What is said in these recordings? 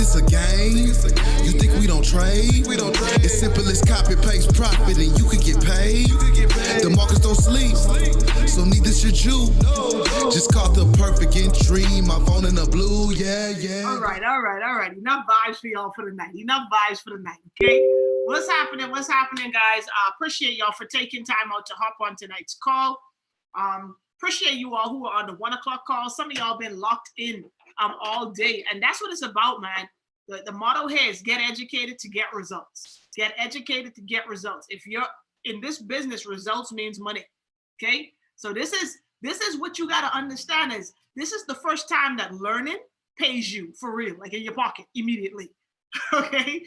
it's a game? You think we don't trade? It's simple as copy, paste, profit, and you can get paid. The markets don't sleep, so neither should you. Just caught the perfect entry, my phone in the blue, yeah. All right. Enough vibes for y'all for the night. Okay? What's happening, guys? Appreciate y'all for taking time out to hop on tonight's call. Appreciate you all who are on the 1 o'clock call. Some of y'all been locked in all day, and that's what it's about, man. The motto here is get educated to get results. Get educated to get results. If you're in this business, results means money. Okay, so this is what you got to understand is this is the first time that learning pays you for real, like in your pocket immediately. Okay,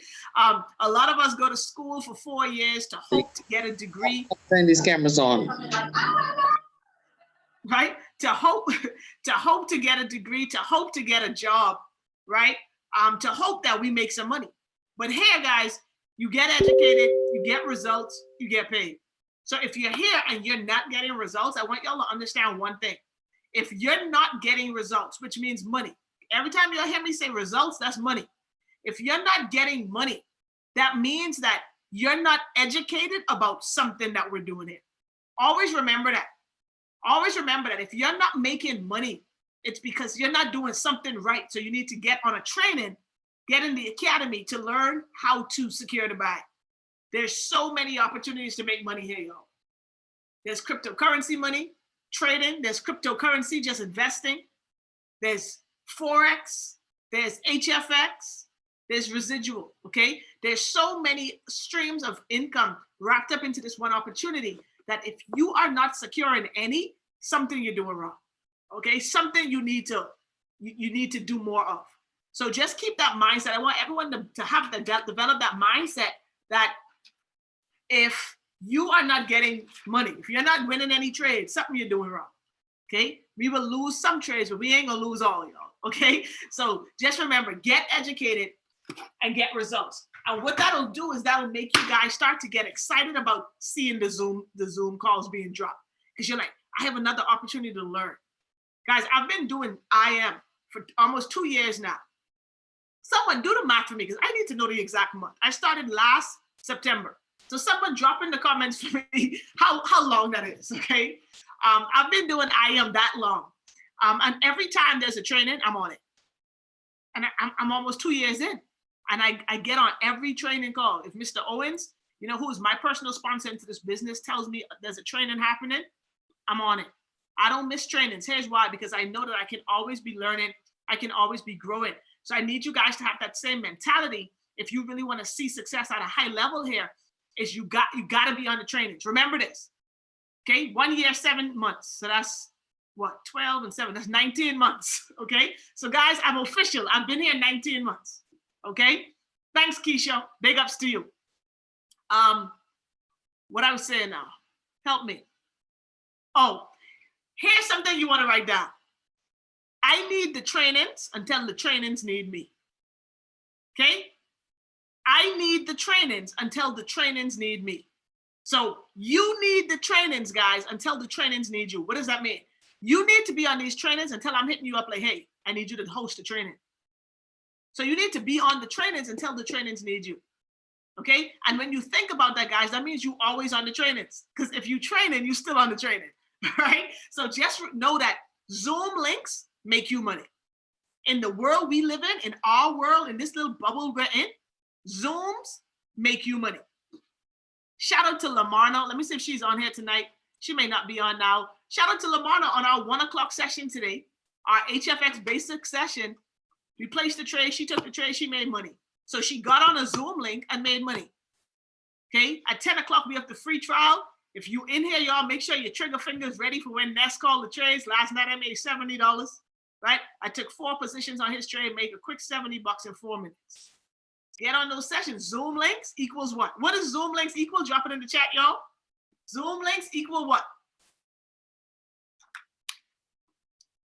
a lot of us go to school for 4 years to hope to get a degree. Turn these cameras on. Right? To hope to get a degree, to hope to get a job, right? To hope that we make some money. But here, guys, you get educated, you get results, you get paid. So if you're here and you're not getting results, I want y'all to understand one thing. If you're not getting results, which means money, every time you'll hear me say results, that's money. If you're not getting money, that means that you're not educated about something that we're doing here. Always remember that. Always remember that if you're not making money, it's because you're not doing something right. So you need to get on a training, get in the academy to learn how to secure the bag. There's so many opportunities to make money here, y'all. There's cryptocurrency money, trading. There's cryptocurrency, just investing. There's Forex. There's HFX. There's residual, okay? There's so many streams of income wrapped up into this one opportunity that if you are not secure in any, something you're doing wrong, okay? Something you need to do more of. So just keep that mindset. I want everyone to have develop that mindset that if you are not getting money, if you're not winning any trades, something you're doing wrong, okay? We will lose some trades, but we ain't gonna lose all, y'all, okay? So just remember, get educated and get results. And what that'll do is that'll make you guys start to get excited about seeing the Zoom calls being dropped. Because you're like, I have another opportunity to learn. Guys, I've been doing IM for almost 2 years now. Someone do the math for me, because I need to know the exact month. I started last September. So someone drop in the comments for me how long that is, okay? I've been doing IM that long. And every time there's a training, I'm on it. And I'm almost 2 years in. And I get on every training call. If Mr. Owens, who is my personal sponsor into this business, tells me there's a training happening, I'm on it. I don't miss trainings. Here's why, because I know that I can always be learning. I can always be growing. So I need you guys to have that same mentality. If you really want to see success at a high level here, is you got to be on the trainings. Remember this, okay? 1 year, 7 months. So that's what, 12 and 7, that's 19 months, okay? So guys, I'm official. I've been here 19 months. Okay, thanks, Keisha. Big ups to you. What I was saying now, help me. Oh, here's something you want to write down. I need the trainings until the trainings need me. Okay, I need the trainings until the trainings need me. So you need the trainings, guys, until the trainings need you. What does that mean? You need to be on these trainings until I'm hitting you up like, hey, I need you to host a training. So you need to be on the trainings until the trainings need you, okay? And when you think about that, guys, that means you always on the trainings. Because if you training, you still on the training, right? So just know that Zoom links make you money. In the world we live in our world, in this little bubble we're in, Zooms make you money. Shout out to Lamarna. Let me see if she's on here tonight. She may not be on now. Shout out to Lamarna on our 1 o'clock session today, our HFX basic session. We placed the trade, she took the trade, she made money. So she got on a Zoom link and made money. Okay, at 10 o'clock, we have the free trial. If you in here, y'all, make sure your trigger finger's ready for when Ness called the trades. Last night I made $70, right? I took 4 positions on his trade, made a quick $70 in 4 minutes. Get on those sessions. Zoom links equals what? What does Zoom links equal? Drop it in the chat, y'all. Zoom links equal what?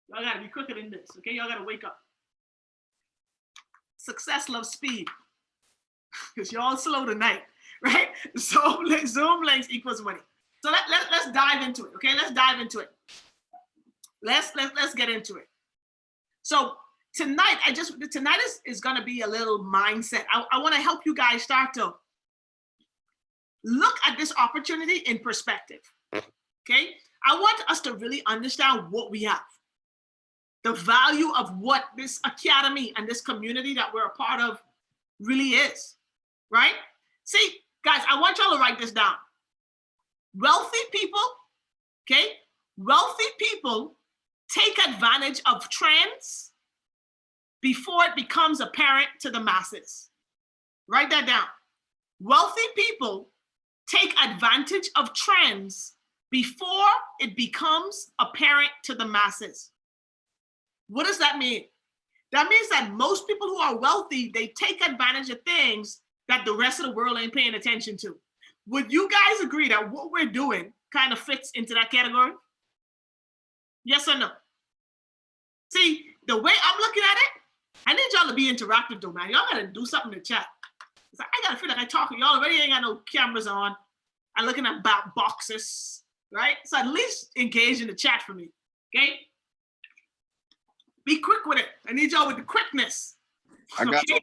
Y'all gotta be quicker than this, okay? Y'all gotta wake up. Success loves speed, because y'all slow tonight, right? So Zoom links equals money. So let's dive into it, okay? Let's dive into it. Let's get into it. So tonight, tonight is going to be a little mindset. I want to help you guys start to look at this opportunity in perspective. Okay. I want us to really understand what we have, the value of what this academy and this community that we're a part of really is, right? See, guys, I want y'all to write this down. Wealthy people, okay? Wealthy people take advantage of trends before it becomes apparent to the masses. Write that down. Wealthy people take advantage of trends before it becomes apparent to the masses. What does that mean? That means that most people who are wealthy, they take advantage of things that the rest of the world ain't paying attention to. Would you guys agree that what we're doing kind of fits into that category? Yes or no? See, the way I'm looking at it, I need y'all to be interactive though, man. Y'all gotta do something in the chat. Like, I gotta feel like I'm talking. Y'all already ain't got no cameras on. I'm looking at boxes, right? So at least engage in the chat for me, okay? Be quick with it. I need y'all with the quickness. I got you.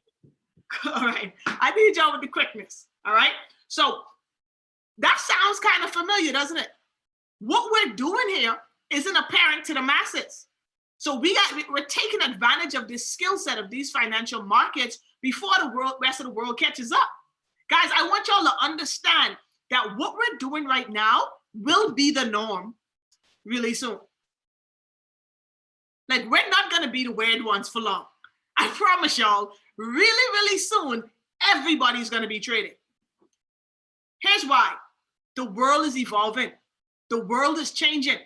All right. I need y'all with the quickness. All right. So that sounds kind of familiar, doesn't it? What we're doing here isn't apparent to the masses. So we're taking advantage of this skill set of these financial markets before the rest of the world catches up. Guys, I want y'all to understand that what we're doing right now will be the norm really soon. Like, we're not going to be the weird ones for long. I promise y'all, really, really soon, everybody's going to be trading. Here's why. The world is evolving. The world is changing.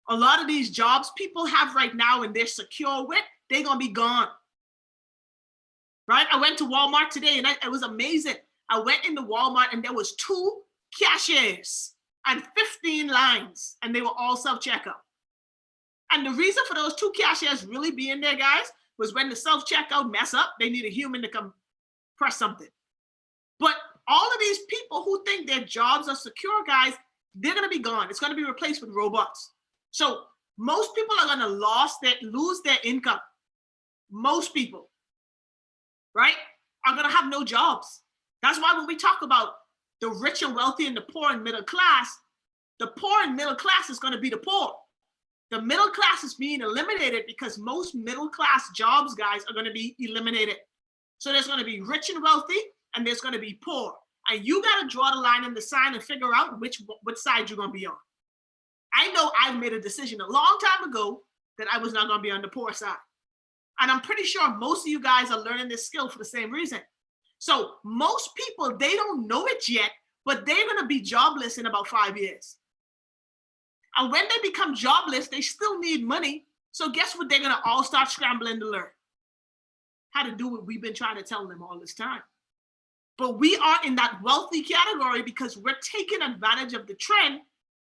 A lot of these jobs people have right now and they're secure with, they're going to be gone. Right? I went to Walmart today and it was amazing. I went into Walmart and there was 2 cashiers and 15 lines and they were all self-checkout. And the reason for those 2 cashiers really being there, guys, was when the self-checkout mess up, they need a human to come press something. But all of these people who think their jobs are secure, guys, they're going to be gone. It's going to be replaced with robots. So most people are going to lose their income. Most people, right, are going to have no jobs. That's why when we talk about the rich and wealthy and the poor and middle class, the poor and middle class is going to be the poor. The middle class is being eliminated because most middle class jobs, guys, are going to be eliminated. So there's going to be rich and wealthy, and there's going to be poor. And you got to draw the line in the sand and figure out which side you're going to be on. I know I made a decision a long time ago that I was not going to be on the poor side. And I'm pretty sure most of you guys are learning this skill for the same reason. So most people, they don't know it yet, but they're going to be jobless in about 5 years. And when they become jobless, they still need money. So guess what? They're going to all start scrambling to learn how to do what we've been trying to tell them all this time. But we are in that wealthy category because we're taking advantage of the trend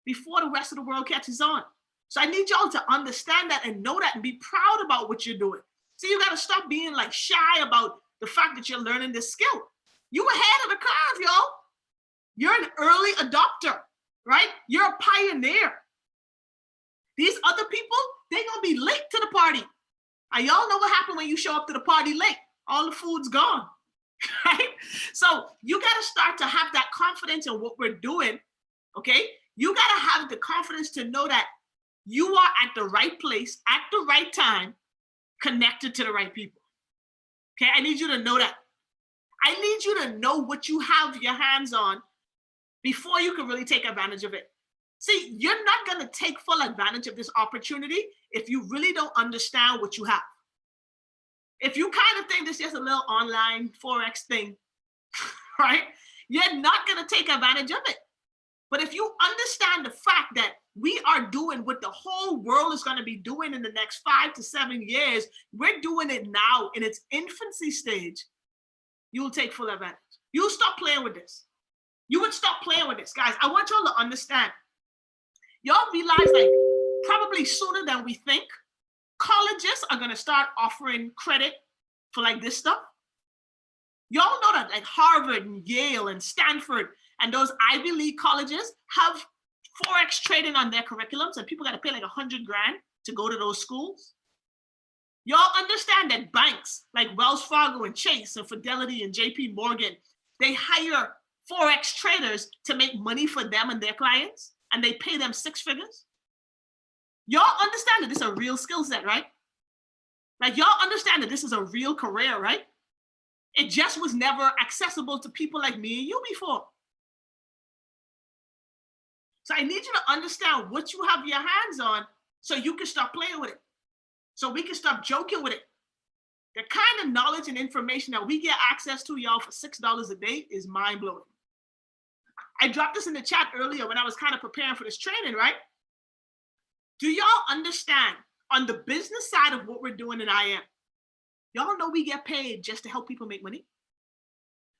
before the rest of the world catches on. So I need y'all to understand that and know that and be proud about what you're doing. So you got to stop being like shy about the fact that you're learning this skill. You ahead of the curve, y'all. You're an early adopter, right? You're a pioneer. These other people, they're going to be late to the party. And y'all know what happened when you show up to the party late. All the food's gone, right? So you got to start to have that confidence in what we're doing, okay? You got to have the confidence to know that you are at the right place, at the right time, connected to the right people, okay? I need you to know that. I need you to know what you have your hands on before you can really take advantage of it. See, you're not going to take full advantage of this opportunity if you really don't understand what you have. If you kind of think this is just a little online Forex thing, right? You're not going to take advantage of it. But if you understand the fact that we are doing what the whole world is going to be doing in the next 5 to 7 years, we're doing it now in its infancy stage, you'll take full advantage. You'll stop playing with this. You would stop playing with this. Guys, I want y'all to understand. Y'all realize, like, probably sooner than we think, colleges are going to start offering credit for like this stuff. Y'all know that like Harvard and Yale and Stanford and those Ivy League colleges have Forex trading on their curriculums, and people got to pay like $100,000 to go to those schools. Y'all understand that banks like Wells Fargo and Chase and Fidelity and JP Morgan, they hire Forex traders to make money for them and their clients, and they pay them 6 figures? Y'all understand that this is a real skill set, right? Like, y'all understand that this is a real career, right? It just was never accessible to people like me and you before. So I need you to understand what you have your hands on so you can stop playing with it. So we can stop joking with it. The kind of knowledge and information that we get access to, y'all, for $6 a day is mind-blowing. I dropped this in the chat earlier when I was kind of preparing for this training, right? Do y'all understand on the business side of what we're doing in IM, y'all know we get paid just to help people make money?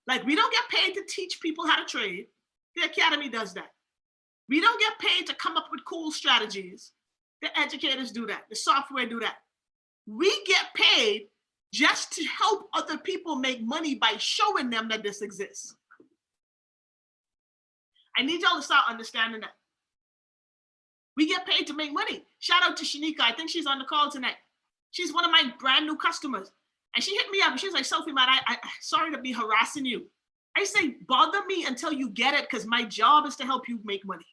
Like, we don't get paid to teach people how to trade. The Academy does that. We don't get paid to come up with cool strategies. The educators do that. The software do that. We get paid just to help other people make money by showing them that this exists. I need y'all to start understanding that. We get paid to make money. Shout out to Shanika. I think she's on the call tonight. She's one of my brand new customers. And she hit me up and she's like, Sophie, man, I sorry to be harassing you. I say, bother me until you get it, because my job is to help you make money.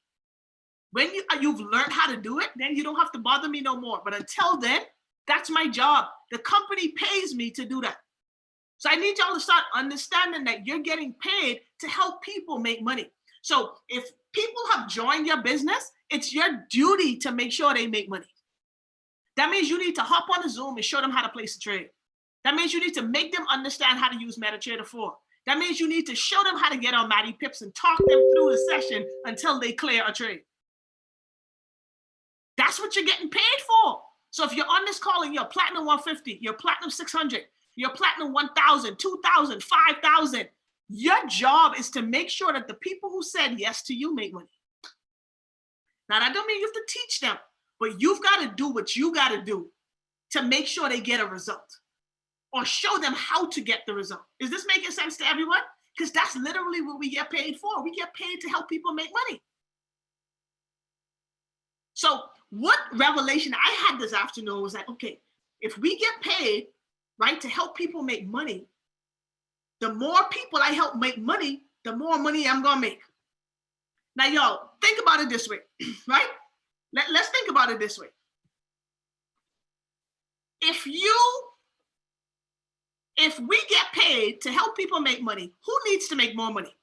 When you've learned how to do it, then you don't have to bother me no more. But until then, that's my job. The company pays me to do that. So I need y'all to start understanding that you're getting paid to help people make money. So if people have joined your business, it's your duty to make sure they make money. That means you need to hop on a Zoom and show them how to place a trade. That means you need to make them understand how to use MetaTrader 4. That means you need to show them how to get on Matty Pips and talk them through the session until they clear a trade. That's what you're getting paid for. So if you're on this call and you're Platinum 150, you're Platinum 600, you're Platinum 1,000, 2,000, 5,000, your job is to make sure that the people who said yes to you make money. Now, that don't mean you have to teach them, but you've got to do what you got to do to make sure they get a result, or show them how to get the result. Is this making sense to everyone? Because that's literally what we get paid for. We get paid to help people make money. So what revelation I had this afternoon was like, okay, if we get paid, right, to help people make money, the more people I help make money, the more money I'm gonna make. Now, y'all, think about it this way, right? Let's think about it this way. If we get paid to help people make money, who needs to make more money?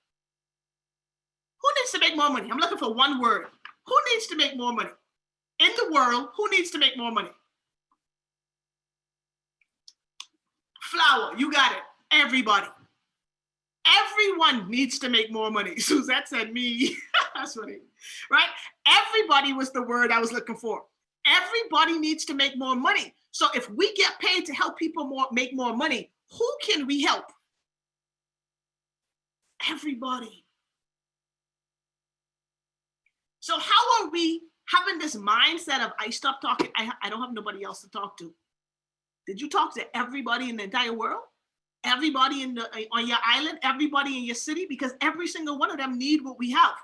Who needs to make more money? I'm looking for one word. Who needs to make more money? In the world, who needs to make more money? Flower, you got it. Everybody. Everyone needs to make more money. Suzette said me. That's funny, right? Everybody was the word I was looking for. Everybody needs to make more money. So if we get paid to help people make more money, who can we help? Everybody. So how are we having this mindset of, I stopped talking, I don't have nobody else to talk to? Did you talk to everybody in the entire world? Everybody on your island, everybody in your city? Because every single one of them need what we have.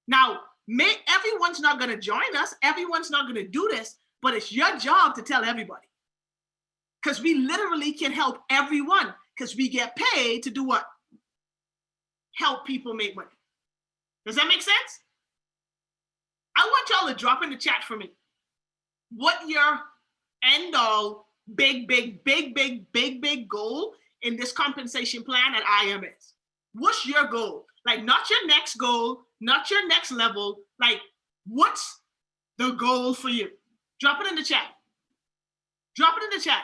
Now, everyone's not going to join us. Everyone's not going to do this, but it's your job to tell everybody. Because we literally can help everyone, because we get paid to do what? Help people make money. Does that make sense? I want y'all to drop in the chat for me what your end all big goal in this compensation plan at IM is. What's your goal? Like, not your next goal, not your next level. Like, what's the goal for you? Drop it in the chat. Drop it in the chat.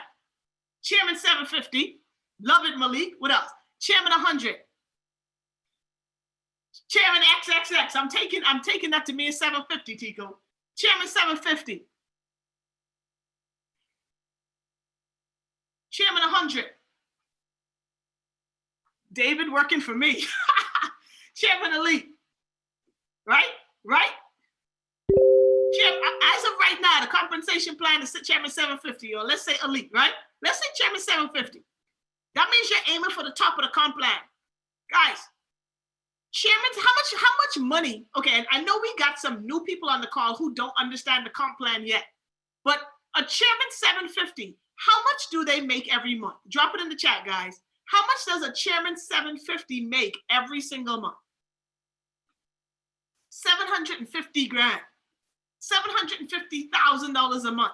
Chairman 750. Love it, Malik. What else? Chairman 100. Chairman XXX. I'm taking that to me as 750, Tico. Chairman 750. Chairman 100. David working for me. Chairman Elite. Right? As of right now, the compensation plan is Chairman 750, or let's say Elite, right? Let's say Chairman 750. That means you're aiming for the top of the comp plan. Guys, chairman, how much money? Okay, and I know we got some new people on the call who don't understand the comp plan yet, but a Chairman 750, How much do they make every month? Drop it in the chat, guys. How much does a Chairman 750 make every single month? 750 grand. $750,000 a month.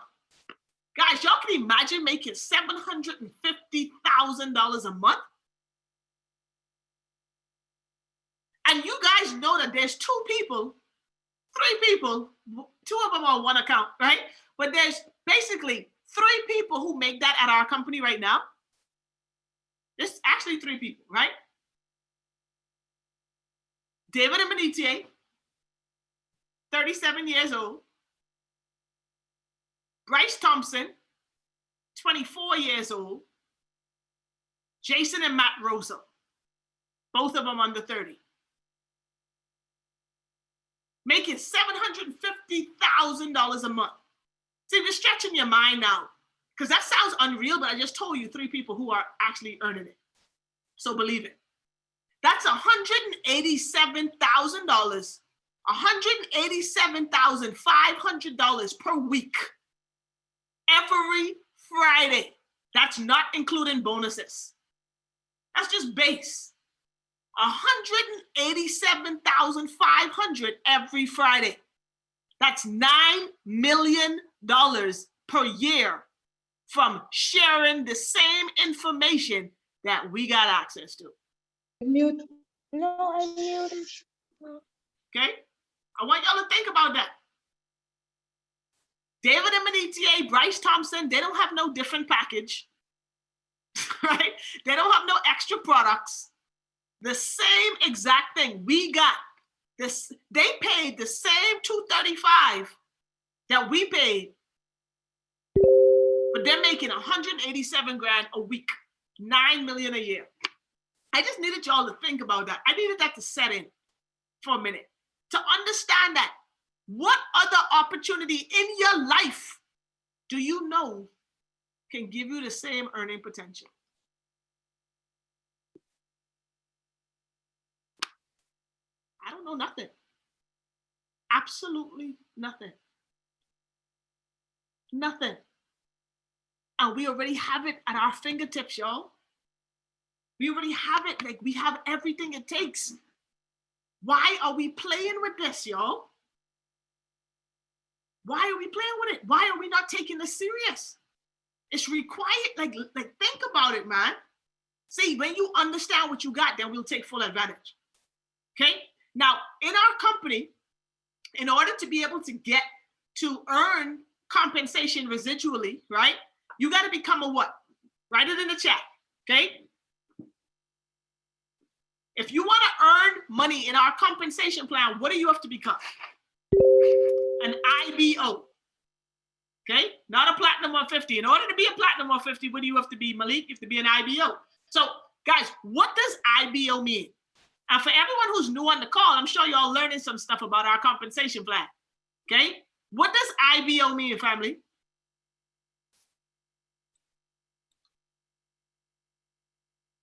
Guys, y'all can imagine making $750,000 a month? And you guys know that there's three people, two of them on one account, right? But there's basically 3 people who make that at our company right now. There's actually 3 people, right? David Emenitier, 37 years old. Bryce Thompson, 24 years old. Jason and Matt Rosa, both of them under 30. Making $750,000 a month. See, you're stretching your mind now, because that sounds unreal, but I just told you 3 people who are actually earning it. So believe it. That's $187,000, $187,500 per week, every Friday. That's not including bonuses. That's just base. $187,500 every Friday. That's $9 million per year from sharing the same information that we got access to. Mute. No, I muted. Okay? I want y'all to think about that. David Emenitier, Bryce Thompson, they don't have no different package, right? They don't have no extra products. The same exact thing we got. This, they paid the same $235 that we paid, but they're making 187 grand a week, 9 million a year. I just needed y'all to think about that. I needed that to set in for a minute, to understand that what other opportunity in your life do you know can give you the same earning potential? I don't know nothing. Absolutely nothing. Nothing. And we already have it at our fingertips, y'all. We already have it. Like, we have everything it takes. Why are we playing with this, y'all? Why are we playing with it? Why are we not taking this serious? It's required. Like think about it, man. See, when you understand what you got, then we'll take full advantage. Okay? Now, in our company, in order to be able to get to earn compensation residually, right? You got to become a what? Write it in the chat, okay? If you want to earn money in our compensation plan, what do you have to become? An IBO, okay? Not a Platinum 150. In order to be a Platinum 150, what do you have to be, Malik? You have to be an IBO. So, guys, what does IBO mean? And for everyone who's new on the call, I'm sure y'all learning some stuff about our compensation plan, okay? What does IBO mean, family?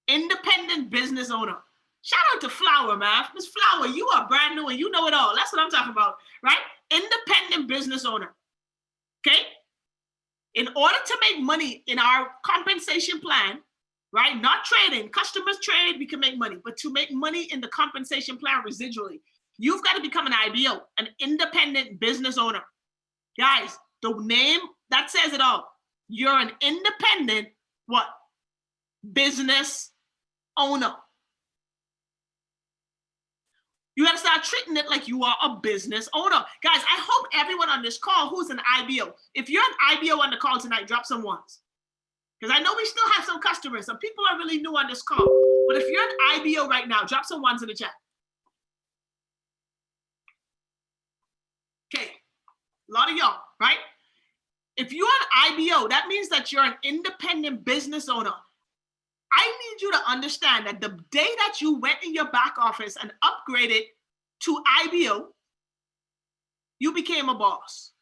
Independent business owner. Shout out to Flower, man. Miss Flower, you are brand new and you know it all. That's what I'm talking about, right? Independent business owner, okay? In order to make money in our compensation plan, right? Not trading. Customers trade, we can make money. But to make money in the compensation plan residually, you've got to become an IBO, an independent business owner. Guys, the name, that says it all. You're an independent, what? Business owner. You got to start treating it like you are a business owner. Guys, I hope everyone on this call who's an IBO, if you're an IBO on the call tonight, drop some ones. Because I know we still have some customers. Some people are really new on this call. But if you're an IBO right now, drop some ones in the chat. Okay, a lot of y'all, right? If you're an IBO, that means that you're an independent business owner. I need you to understand that the day that you went in your back office and upgraded to IBO, you became a boss.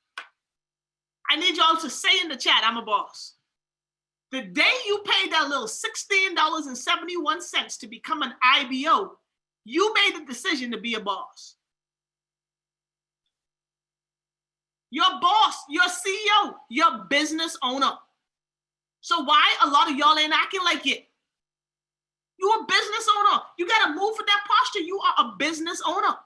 I need y'all to say in the chat, I'm a boss. The day you paid that little $16.71 to become an IBO, you made the decision to be a boss. Your boss, your CEO, your business owner. So why a lot of y'all ain't acting like it? You're a business owner. You got to move with that posture. You are a business owner.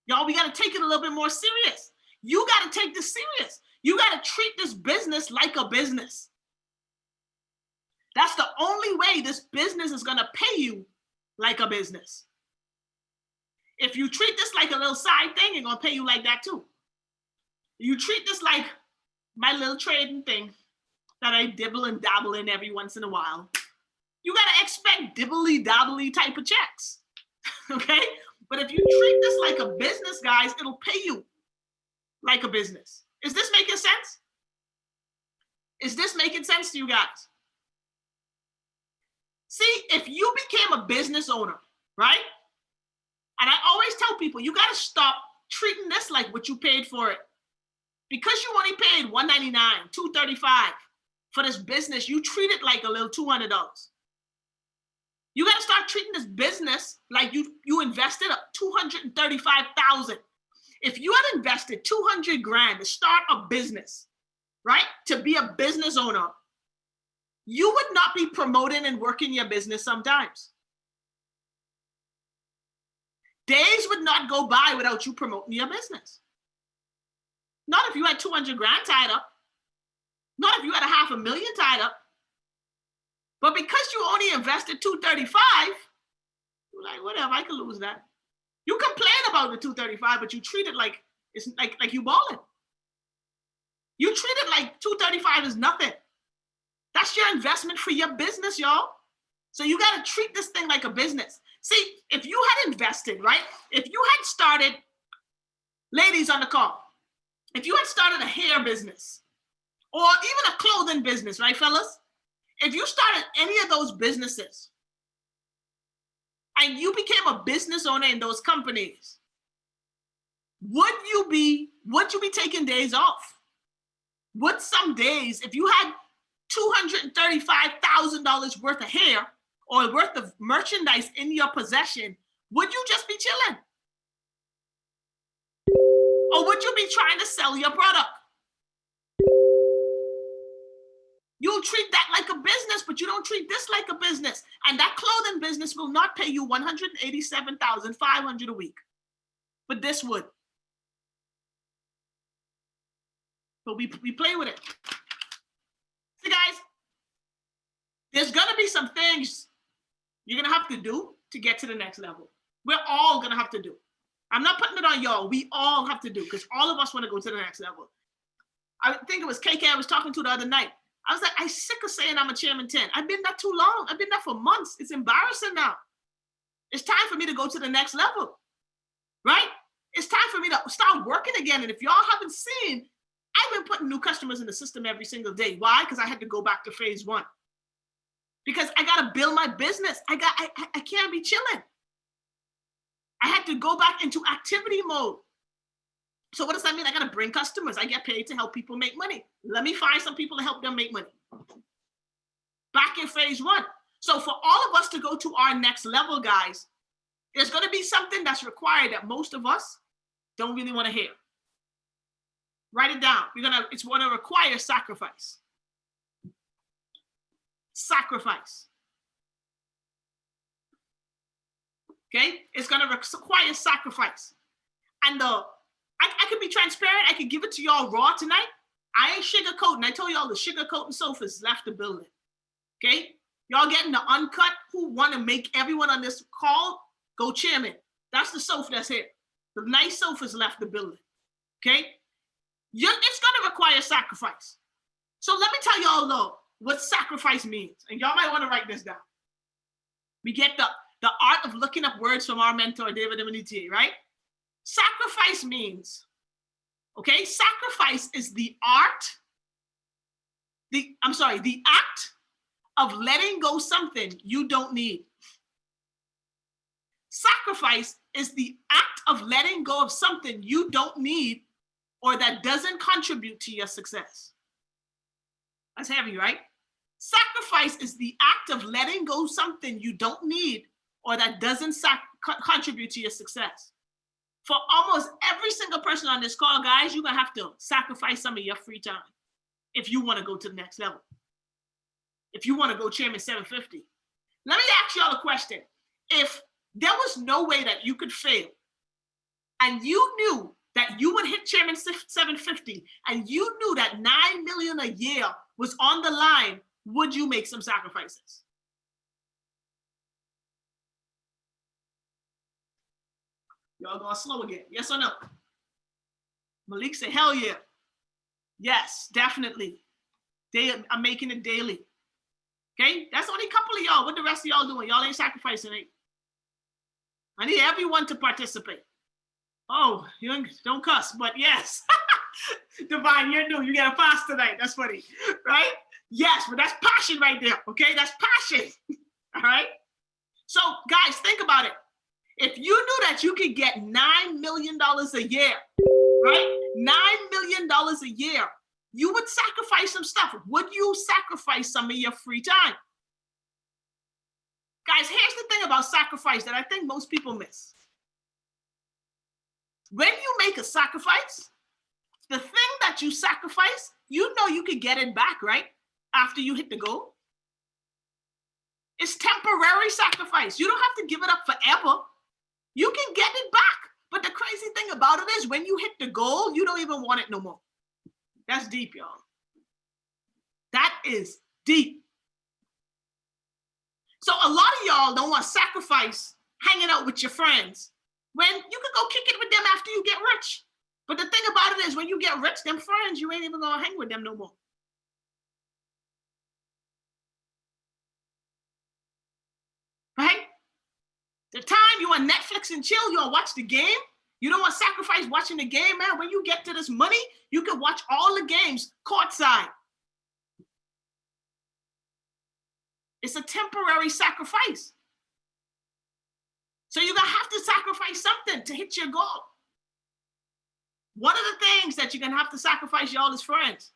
Y'all, we got to take it a little bit more serious. You got to take this serious. You got to treat this business like a business. That's the only way this business is going to pay you like a business. If you treat this like a little side thing, it's going to pay you like that too. You treat this like my little trading thing that I dibble and dabble in every once in a while. You got to expect dibbly dabbly type of checks. Okay? But if you treat this like a business, guys, it'll pay you like a business. Is this making sense? Is this making sense to you guys? See, if you became a business owner, right? And I always tell people, you got to stop treating this like what you paid for it. Because you only paid $199, $235 for this business, you treat it like a little $200. You got to start treating this business like you invested $235,000. If you had invested $200,000 to start a business, right, to be a business owner, you would not be promoting and working your business sometimes. Days would not go by without you promoting your business. Not if you had $200,000 tied up. Not if you had $500,000 tied up. But because you only invested $235,000, you're like, whatever, I can lose that. You complain about the $235,000, but you treat it like it's like you balling. You treat it like $235,000 is nothing. That's your investment for your business, y'all. So you got to treat this thing like a business. See, if you had invested, right? If you had started, ladies on the call, if you had started a hair business or even a clothing business, right, fellas? If you started any of those businesses and you became a business owner in those companies, would you be taking days off? Would some days, if you had $235,000 worth of hair or worth of merchandise in your possession, would you just be chilling? Or would you be trying to sell your product? You'll treat that like a business, but you don't treat this like a business. And that clothing business will not pay you $187,500 a week. But this would. But we play with it. See, guys, there's going to be some things you're going to have to do to get to the next level. We're all going to have to do. I'm not putting it on y'all. We all have to do, because all of us want to go to the next level. I think it was KK I was talking to the other night. I was like, I'm sick of saying I'm a chairman 10. I've been there too long. I've been there for months. It's embarrassing now. It's time for me to go to the next level, right? It's time for me to start working again. And if y'all haven't seen, I've been putting new customers in the system every single day. Why? Because I had to go back to phase 1. Because I got to build my business. I can't be chilling. I had to go back into activity mode. So what does that mean? I got to bring customers. I get paid to help people make money. Let me find some people to help them make money. Back in phase 1. So for all of us to go to our next level, guys, there's going to be something that's required that most of us don't really want to hear. Write it down. It's going to require sacrifice. Sacrifice. Okay? It's going to require sacrifice. And I can be transparent. I can give it to y'all raw tonight. I ain't sugarcoating. I told y'all the sugarcoating sofas left the building. Okay? Y'all getting the uncut who want to make everyone on this call go chairman. That's the sofa that's here. The nice sofas left the building. Okay? It's going to require sacrifice. So let me tell y'all though what sacrifice means. And y'all might want to write this down. We get the art of looking up words from our mentor, David Emaniti, right? Sacrifice means, okay, sacrifice is the act of letting go something you don't need. Sacrifice is the act of letting go of something you don't need or that doesn't contribute to your success. That's heavy, right? Sacrifice is the act of letting go of something you don't need or that doesn't contribute to your success. For almost every single person on this call, guys, you're going to have to sacrifice some of your free time. if you want to go to the next level. If you want to go Chairman 750. Let me ask y'all a question. If there was no way that you could fail, and you knew that you would hit Chairman 750, and you knew that $9 million a year was on the line, would you make some sacrifices? Y'all going slow again. Yes or no? Malik said, hell yeah. Yes, definitely. They are making it daily. Okay? That's only a couple of y'all. What the rest of y'all doing? Y'all ain't sacrificing it. I need everyone to participate. Oh, you don't cuss, but yes. Divine, you're new. You get a pass tonight. That's funny, right? Yes, but that's passion right there, okay? That's passion, all right? So, guys, think about it. If you knew that you could get $9 million a year, right? $9 million a year, you would sacrifice some stuff. Would you sacrifice some of your free time? Guys, here's the thing about sacrifice that I think most people miss. When you make a sacrifice, the thing that you sacrifice, you know you could get it back, right? After you hit the goal. It's temporary sacrifice. You don't have to give it up forever. You can get it back. But the crazy thing about it is when you hit the goal, you don't even want it no more. That's deep, y'all. That is deep. So a lot of y'all don't want to sacrifice hanging out with your friends when you could go kick it with them after you get rich. But the thing about it is when you get rich, them friends, you ain't even gonna hang with them no more. Right? The time you on Netflix and chill, you want to watch the game. You don't want to sacrifice watching the game, man. When you get to this money, you can watch all the games courtside. It's a temporary sacrifice. So you're going to have to sacrifice something to hit your goal. One of the things that you're going to have to sacrifice, y'all, is friends.